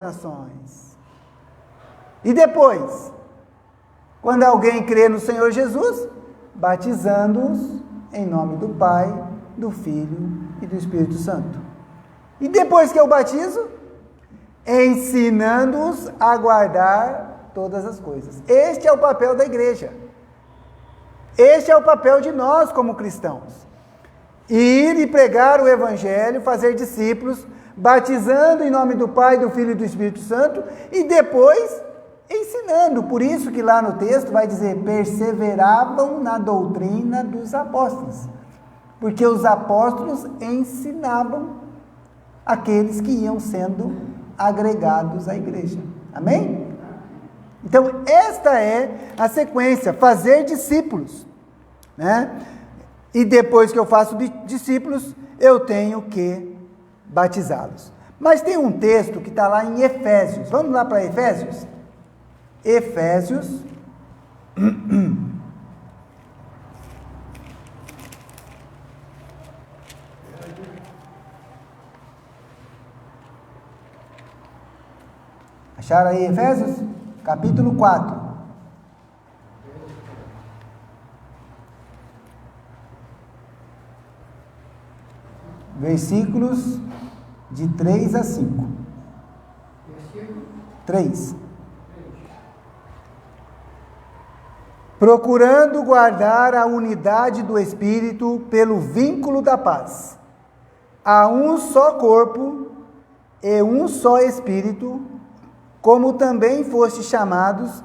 nações. E depois, quando alguém crê no Senhor Jesus, batizando-os em nome do Pai, do Filho e do Espírito Santo. E depois que eu batizo, ensinando-os a guardar todas as coisas. Este é o papel da igreja. Este é o papel de nós como cristãos. Ir e pregar o Evangelho, fazer discípulos, batizando em nome do Pai, do Filho e do Espírito Santo, e depois ensinando. Por isso que lá no texto vai dizer, perseveravam na doutrina dos apóstolos. Porque os apóstolos ensinavam aqueles que iam sendo agregados à igreja. Amém? Então, esta é a sequência, fazer discípulos, né? E depois que eu faço discípulos, eu tenho que batizá-los. Mas tem um texto que está lá em Efésios. Vamos lá para Efésios? Efésios. Acharam aí Efésios? Capítulo 4. Versículos de 3 a 5. 3. Procurando guardar a unidade do Espírito pelo vínculo da paz. Há um só corpo e um só Espírito, como também fostes chamados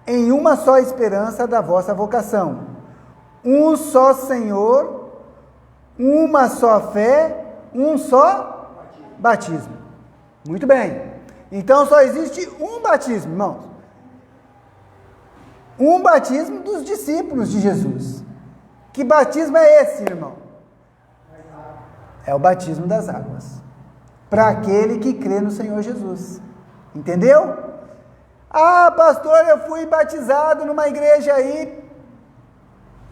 em uma só esperança da vossa vocação. Um só Senhor, uma só fé, um só batismo. Muito bem. Então só existe um batismo, irmãos. Um batismo dos discípulos de Jesus. Que batismo é esse, irmão? É o batismo das águas. Para aquele que crê no Senhor Jesus. Entendeu? Ah, pastor, eu fui batizado numa igreja aí.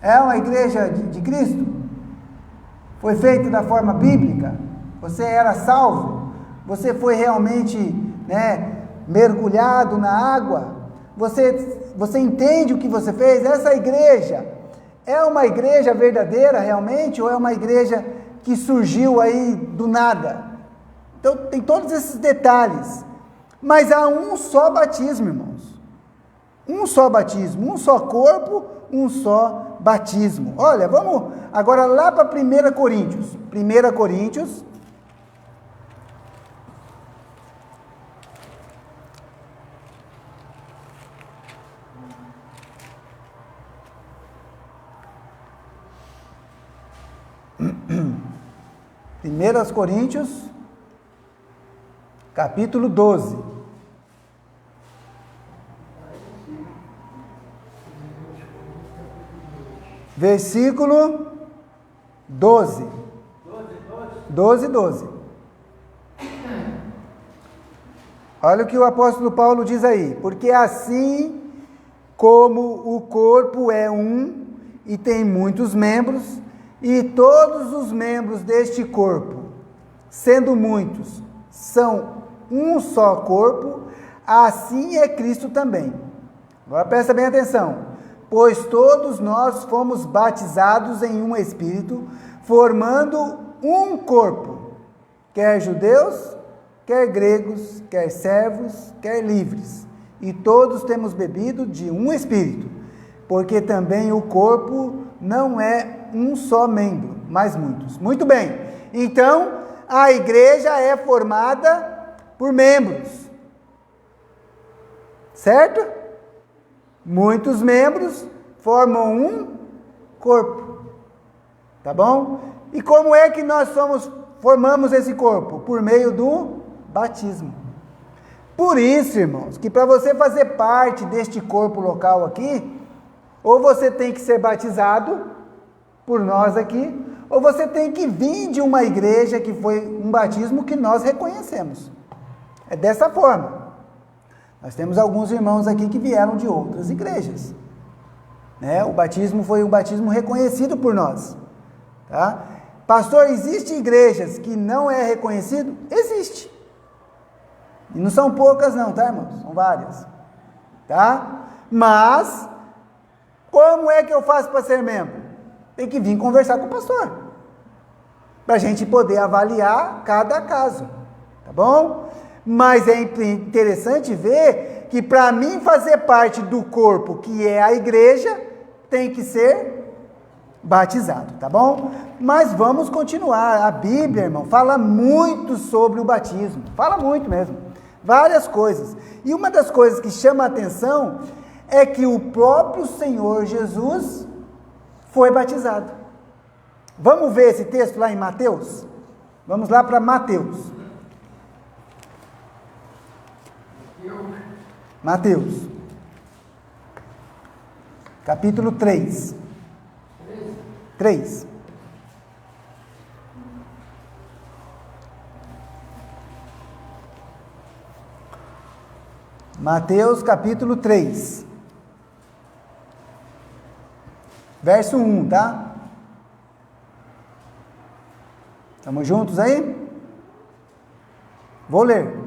É uma igreja de Cristo? Foi feito da forma bíblica? Você era salvo? Você foi realmente, mergulhado na água? Você entende o que você fez? Essa igreja é uma igreja verdadeira realmente? Ou é uma igreja que surgiu aí do nada? Então tem todos esses detalhes. Mas há um só batismo, irmãos. Um só batismo, um só corpo, um só batismo. Olha, vamos agora lá para 1 Coríntios. 1 Coríntios. Primeiras Coríntios, capítulo 12. Versículo 12. 12. Olha o que o apóstolo Paulo diz aí. Porque assim como o corpo é um e tem muitos membros, e todos os membros deste corpo, sendo muitos, são um só corpo, assim é Cristo também. Agora presta bem atenção. Pois todos nós fomos batizados em um Espírito, formando um corpo, quer judeus, quer gregos, quer servos, quer livres, e todos temos bebido de um Espírito, porque também o corpo não é um só membro, mas muitos. Muito bem, então a igreja é formada por membros, certo? Muitos membros formam um corpo, tá bom? E como é que nós formamos esse corpo? Por meio do batismo. Por isso, irmãos, que para você fazer parte deste corpo local aqui, ou você tem que ser batizado por nós aqui, ou você tem que vir de uma igreja que foi um batismo que nós reconhecemos. É dessa forma. Nós temos alguns irmãos aqui que vieram de outras igrejas. O batismo foi um batismo reconhecido por nós. Tá? Pastor, existem igrejas que não é reconhecido? Existe. E não são poucas não, tá, irmãos? São várias. Tá? Mas, como é que eu faço para ser membro? Tem que vir conversar com o pastor. Para a gente poder avaliar cada caso. Tá bom? Mas é interessante ver que para mim fazer parte do corpo, que é a igreja, tem que ser batizado, tá bom? Mas vamos continuar. A Bíblia, irmão, fala muito sobre o batismo. Fala muito mesmo. Várias coisas. E uma das coisas que chama a atenção é que o próprio Senhor Jesus foi batizado. Vamos ver esse texto lá em Mateus? Vamos lá para Mateus. Mateus. Capítulo 3. 3. Mateus capítulo 3. Verso 1, tá? Estamos juntos aí? Vou ler.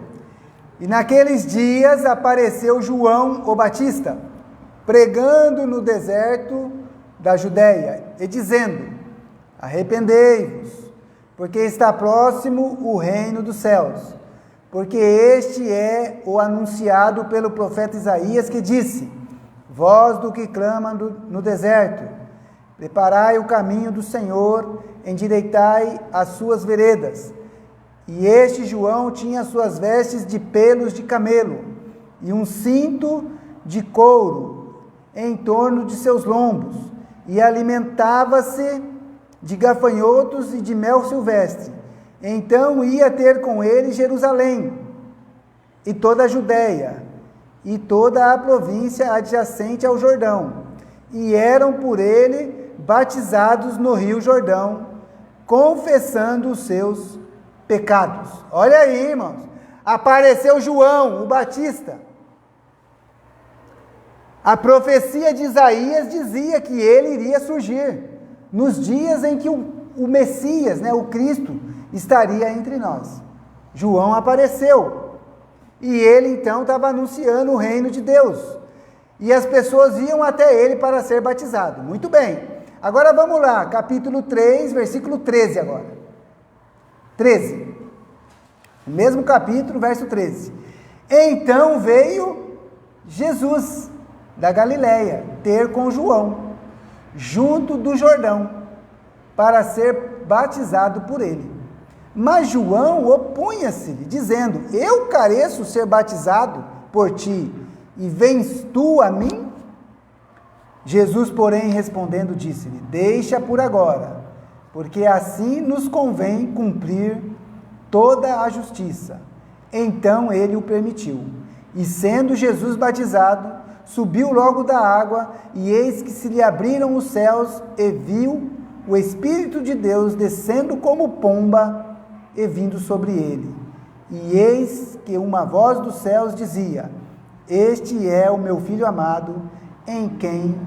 E naqueles dias apareceu João o Batista, pregando no deserto da Judéia, e dizendo: arrependei-vos, porque está próximo o reino dos céus. Porque este é o anunciado pelo profeta Isaías, que disse: voz do que clama no deserto, preparai o caminho do Senhor, endireitai as suas veredas. E este João tinha suas vestes de pelos de camelo, e um cinto de couro em torno de seus lombos, e alimentava-se de gafanhotos e de mel silvestre. Então ia ter com ele Jerusalém, e toda a Judéia, e toda a província adjacente ao Jordão, e eram por ele batizados no rio Jordão, confessando os seus pecados. Olha aí, irmãos, apareceu João, o Batista. A profecia de Isaías dizia que ele iria surgir nos dias em que o Messias, o Cristo, estaria entre nós. João apareceu, e ele então estava anunciando o reino de Deus, e as pessoas iam até ele para ser batizado. Muito bem, agora vamos lá, capítulo 3, versículo 13 agora. 13, mesmo capítulo, verso 13. Então veio Jesus da Galileia ter com João, junto do Jordão, para ser batizado por ele. Mas João opunha-se, dizendo: eu careço ser batizado por ti, e vens tu a mim? Jesus, porém, respondendo, disse-lhe: deixa por agora, porque assim nos convém cumprir toda a justiça. Então ele o permitiu. E sendo Jesus batizado, subiu logo da água, e eis que se lhe abriram os céus, e viu o Espírito de Deus descendo como pomba e vindo sobre ele. E eis que uma voz dos céus dizia: este é o meu Filho amado, em quem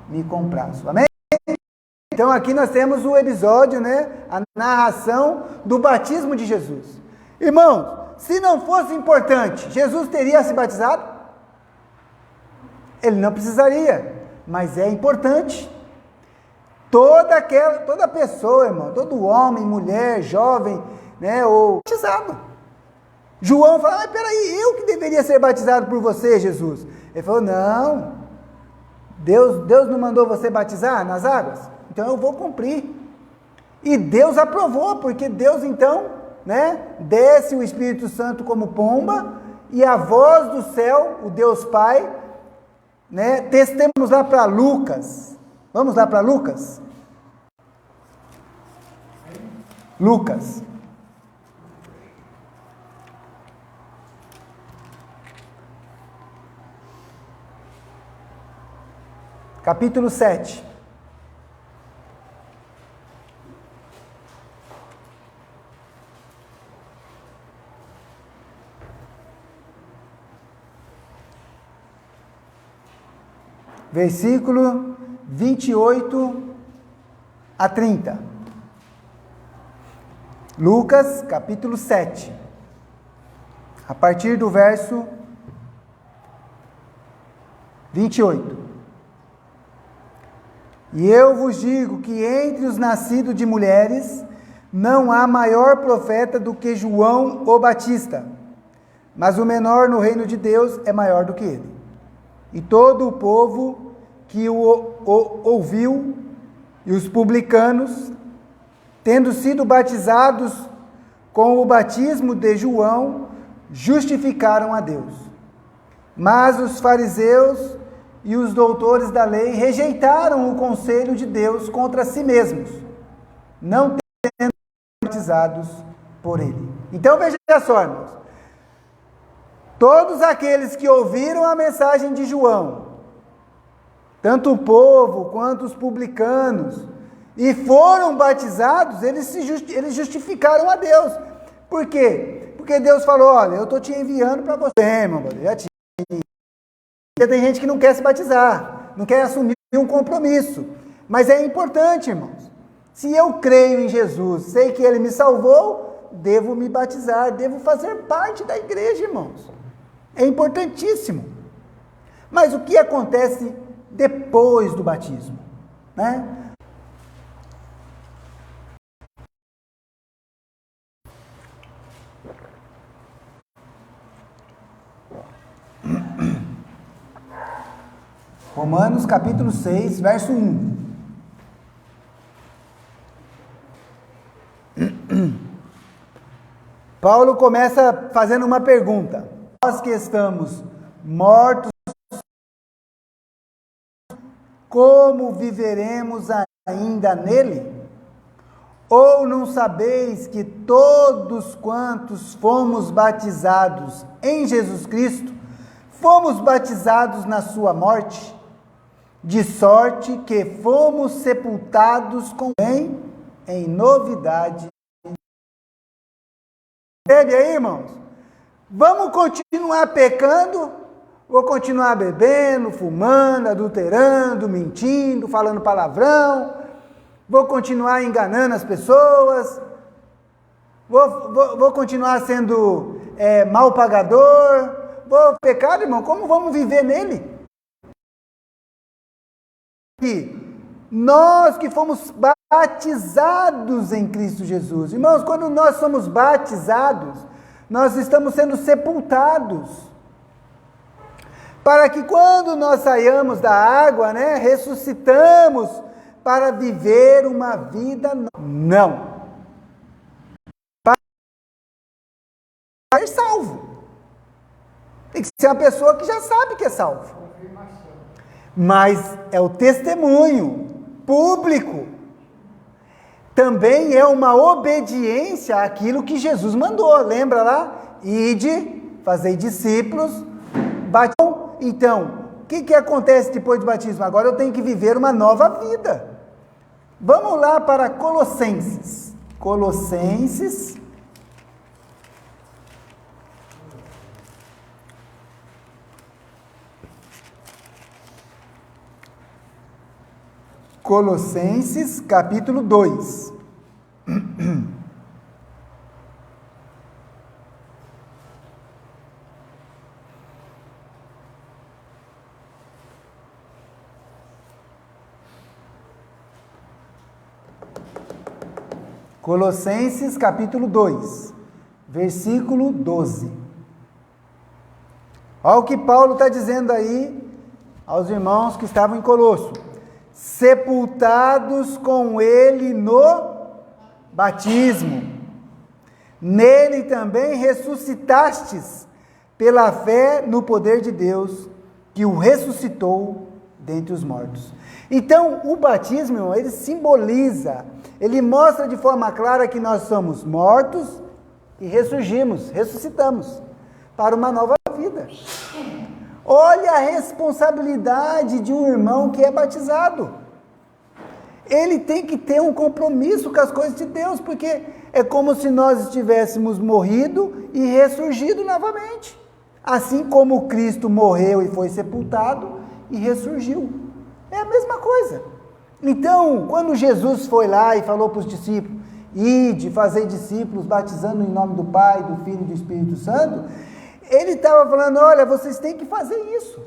me comprazo. Amém? Então aqui nós temos o episódio, a narração do batismo de Jesus. Irmãos, se não fosse importante, Jesus teria se batizado? Ele não precisaria, mas é importante. Toda pessoa, irmão, todo homem, mulher, jovem, ou batizado. João fala: mas peraí, eu que deveria ser batizado por você, Jesus. Ele falou: não, Deus não mandou você batizar nas águas? Então eu vou cumprir. E Deus aprovou, porque Deus então, desce o Espírito Santo como pomba, e a voz do céu, o Deus Pai, temos lá para Lucas. Vamos lá para Lucas? Lucas. Capítulo 7. Versículo 28 a 30. Lucas, capítulo 7. a partir do verso 28. E eu vos digo que entre os nascidos de mulheres não há maior profeta do que João o Batista, mas o menor no reino de Deus é maior do que ele. E todo o povo que o ouviu, e os publicanos, tendo sido batizados com o batismo de João, justificaram a Deus. Mas os fariseus e os doutores da lei rejeitaram o conselho de Deus contra si mesmos, não tendo batizados por ele. Então veja só, irmãos, todos aqueles que ouviram a mensagem de João, tanto o povo quanto os publicanos, e foram batizados, eles justificaram a Deus. Por quê? Porque Deus falou, olha, eu estou te enviando para você, irmão, já te... Porque tem gente que não quer se batizar, não quer assumir um compromisso. Mas é importante, irmãos. Se eu creio em Jesus, sei que Ele me salvou, devo me batizar, devo fazer parte da igreja, irmãos. É importantíssimo. Mas o que acontece depois do batismo, né? Romanos capítulo 6, verso 1. Paulo começa fazendo uma pergunta. Nós que estamos mortos, como viveremos ainda nele? Ou não sabeis que todos quantos fomos batizados em Jesus Cristo, fomos batizados na sua morte? De sorte que fomos sepultados com ele em novidade. Entende aí, irmãos? Vamos continuar pecando? Vou continuar bebendo, fumando, adulterando, mentindo, falando palavrão? Vou continuar enganando as pessoas? Vou continuar sendo mal pagador? Vou pecar, irmão? Como vamos viver nele? Nós que fomos batizados em Cristo Jesus. Irmãos, quando nós somos batizados, nós estamos sendo sepultados. Para que quando nós saiamos da água, né, ressuscitamos para viver uma vida nova. Não. Para ser salvo. Tem que ser uma pessoa que já sabe que é salvo. Mas é o testemunho público. Também é uma obediência àquilo que Jesus mandou. Lembra lá? Ide, fazei discípulos, batizam. Então, o que acontece depois do batismo? Agora eu tenho que viver uma nova vida. Vamos lá para Colossenses. Colossenses. Colossenses, capítulo 2. Colossenses, capítulo 2, versículo 12. Olha o que Paulo está dizendo aí aos irmãos que estavam em Colosso. Sepultados com ele no batismo, nele também ressuscitastes pela fé no poder de Deus, que o ressuscitou dentre os mortos. Então, o batismo, irmão, ele simboliza, ele mostra de forma clara que nós somos mortos e ressuscitamos para uma nova vida. Olha a responsabilidade de um irmão que é batizado. Ele tem que ter um compromisso com as coisas de Deus, porque é como se nós estivéssemos morrido e ressurgido novamente. Assim como Cristo morreu e foi sepultado e ressurgiu. É a mesma coisa. Então, quando Jesus foi lá e falou para os discípulos, ide, fazei discípulos, batizando em nome do Pai, do Filho e do Espírito Santo, Ele estava falando, olha, vocês têm que fazer isso.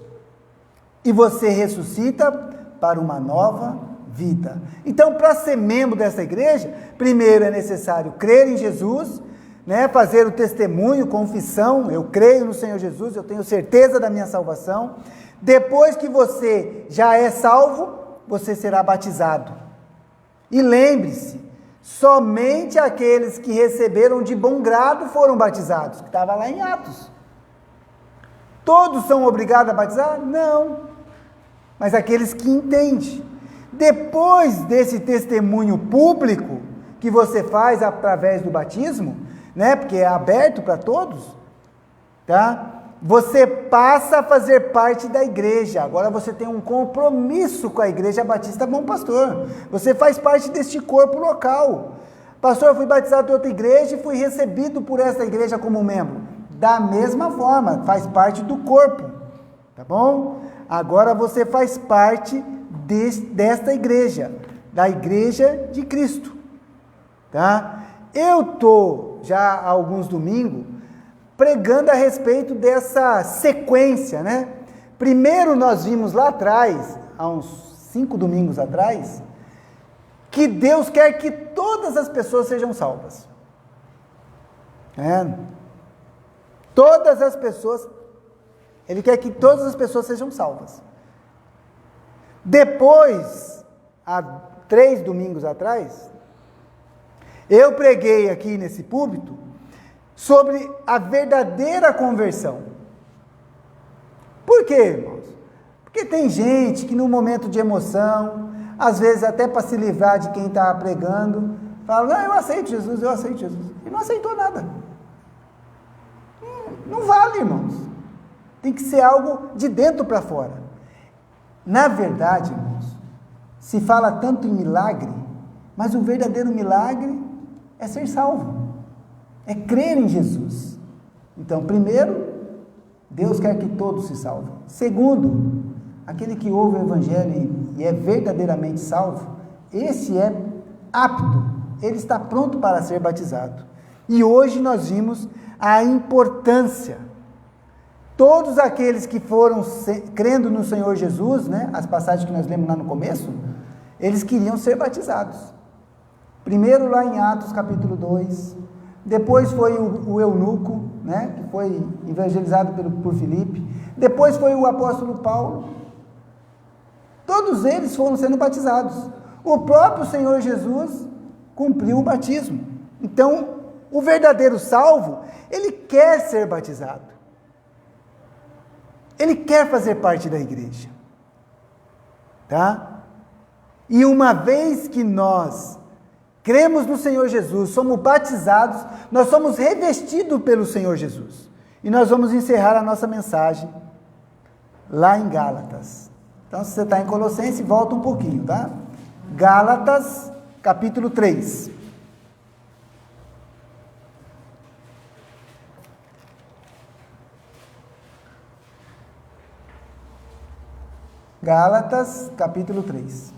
E você ressuscita para uma nova vida. Então, para ser membro dessa igreja, primeiro é necessário crer em Jesus, né, fazer o testemunho, confissão, eu creio no Senhor Jesus, eu tenho certeza da minha salvação. Depois que você já é salvo, você será batizado. E lembre-se, somente aqueles que receberam de bom grado foram batizados, que estava lá em Atos. Todos são obrigados a batizar? Não. Mas aqueles que entendem. Depois desse testemunho público que você faz através do batismo, né, porque é aberto para todos, tá? Você passa a fazer parte da igreja. Agora você tem um compromisso com a Igreja Batista Bom Pastor. Você faz parte deste corpo local. Pastor, eu fui batizado em outra igreja e fui recebido por essa igreja como membro. Da mesma forma, faz parte do corpo, tá bom? Agora você faz parte desta igreja, da Igreja de Cristo, tá? Eu estou já há alguns domingos pregando a respeito dessa sequência, né? Primeiro nós vimos lá atrás, há uns 5 domingos atrás, que Deus quer que todas as pessoas sejam salvas. Todas as pessoas, Ele quer que todas as pessoas sejam salvas. Depois, há 3 domingos atrás, eu preguei aqui nesse púlpito sobre a verdadeira conversão. Por quê, irmãos? Porque tem gente que no momento de emoção, às vezes até para se livrar de quem está pregando, fala, não, eu aceito Jesus, e não aceitou nada. Não vale, irmãos. Tem que ser algo de dentro para fora. Na verdade, irmãos, se fala tanto em milagre, mas o verdadeiro milagre é ser salvo. É crer em Jesus. Então, primeiro, Deus quer que todos se salvem. Segundo, aquele que ouve o Evangelho e é verdadeiramente salvo, esse é apto, ele está pronto para ser batizado. E hoje nós vimos a importância. Todos aqueles que foram crendo no Senhor Jesus, né, as passagens que nós lemos lá no começo, eles queriam ser batizados. Primeiro lá em Atos capítulo 2, depois foi o eunuco, né, que foi evangelizado por Filipe, depois foi o apóstolo Paulo. Todos eles foram sendo batizados. O próprio Senhor Jesus cumpriu o batismo. Então, o verdadeiro salvo, ele quer ser batizado. Ele quer fazer parte da igreja. Tá? E uma vez que nós cremos no Senhor Jesus, somos batizados, nós somos revestidos pelo Senhor Jesus. E nós vamos encerrar a nossa mensagem lá em Gálatas. Então, se você está em Colossenses, volta um pouquinho, tá? Gálatas, capítulo 3. Gálatas, capítulo 3.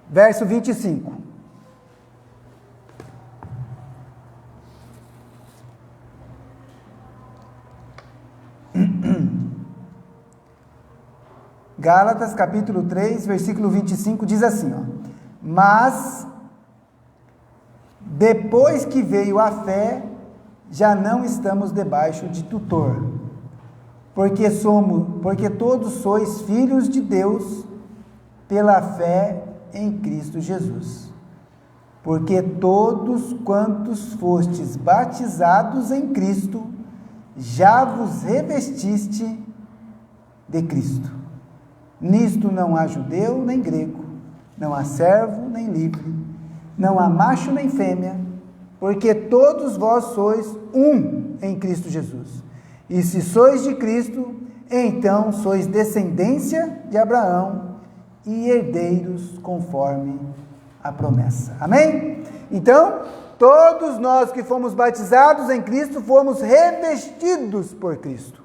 Verso 25. Gálatas, capítulo 3, versículo 25, diz assim, ó: mas, depois que veio a fé, já não estamos debaixo de tutor, porque todos sois filhos de Deus, pela fé em Cristo Jesus. Porque todos quantos fostes batizados em Cristo, já vos revestiste de Cristo. Nisto não há judeu nem grego, não há servo nem livre, não há macho nem fêmea, porque todos vós sois um em Cristo Jesus. E se sois de Cristo, então sois descendência de Abraão e herdeiros conforme a promessa. Amém? Então, todos nós que fomos batizados em Cristo, fomos revestidos por Cristo.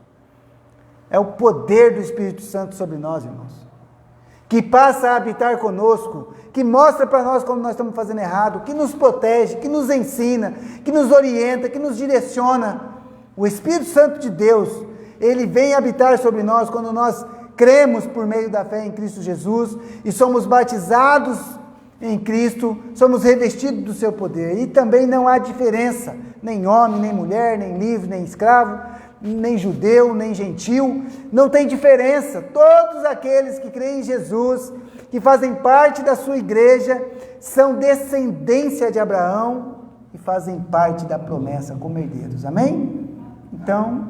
É o poder do Espírito Santo sobre nós, irmãos, que passa a habitar conosco, que mostra para nós como nós estamos fazendo errado, que nos protege, que nos ensina, que nos orienta, que nos direciona. O Espírito Santo de Deus, ele vem habitar sobre nós quando nós cremos por meio da fé em Cristo Jesus e somos batizados em Cristo, somos revestidos do seu poder. E também não há diferença, nem homem, nem mulher, nem livre, nem escravo, nem judeu, nem gentil, não tem diferença. Todos aqueles que creem em Jesus, que fazem parte da sua igreja, são descendência de Abraão e fazem parte da promessa como herdeiros. Amém? Então,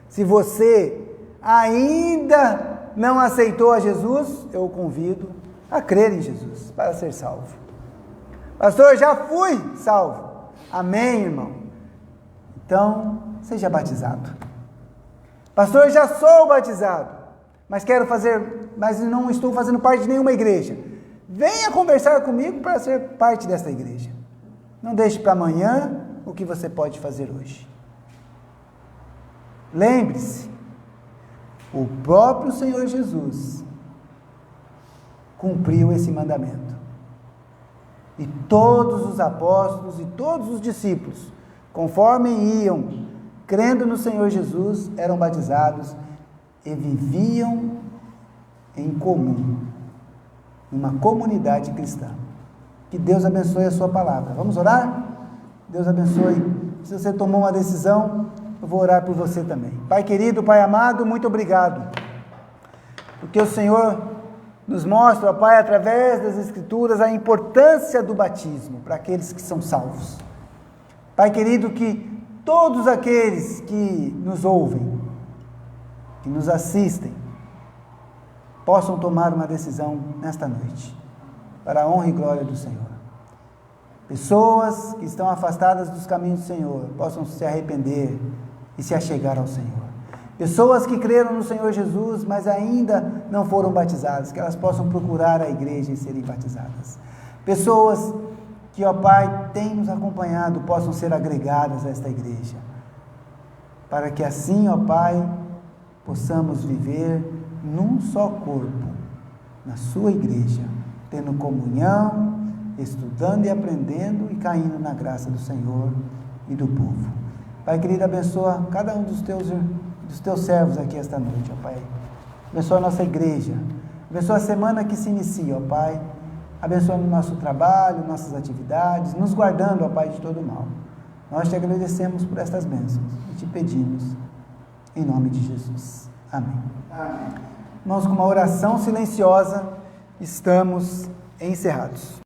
se você ainda não aceitou a Jesus, eu o convido a crer em Jesus para ser salvo. Pastor, já fui salvo. Amém, irmão? Então, seja batizado. Pastor, já sou batizado, mas não estou fazendo parte de nenhuma igreja. Venha conversar comigo para ser parte dessa igreja. Não deixe para amanhã o que você pode fazer hoje. Lembre-se, o próprio Senhor Jesus cumpriu esse mandamento. E todos os apóstolos e todos os discípulos, conforme iam crendo no Senhor Jesus, eram batizados e viviam em comum, numa comunidade cristã. Que Deus abençoe a sua palavra. Vamos orar? Deus abençoe. Se você tomou uma decisão, eu vou orar por você também. Pai querido, Pai amado, muito obrigado, porque o Senhor nos mostra, ó Pai, através das Escrituras, a importância do batismo para aqueles que são salvos. Pai querido, que todos aqueles que nos ouvem, que nos assistem, possam tomar uma decisão nesta noite, para a honra e glória do Senhor. Pessoas que estão afastadas dos caminhos do Senhor, possam se arrepender e se achegar ao Senhor. Pessoas que creram no Senhor Jesus, mas ainda não foram batizadas, que elas possam procurar a igreja e serem batizadas. Pessoas que, ó Pai, têm nos acompanhado, possam ser agregadas a esta igreja, para que assim, ó Pai, possamos viver num só corpo, na sua igreja, tendo comunhão, estudando e aprendendo e caindo na graça do Senhor e do povo. Pai querido, abençoa cada um dos teus servos aqui esta noite, ó Pai. Abençoa a nossa igreja, abençoa a semana que se inicia, ó Pai. Abençoa o nosso trabalho, nossas atividades, nos guardando, ó Pai, de todo mal. Nós te agradecemos por estas bênçãos e te pedimos, em nome de Jesus. Amém. Amém. Irmãos, com uma oração silenciosa, estamos encerrados.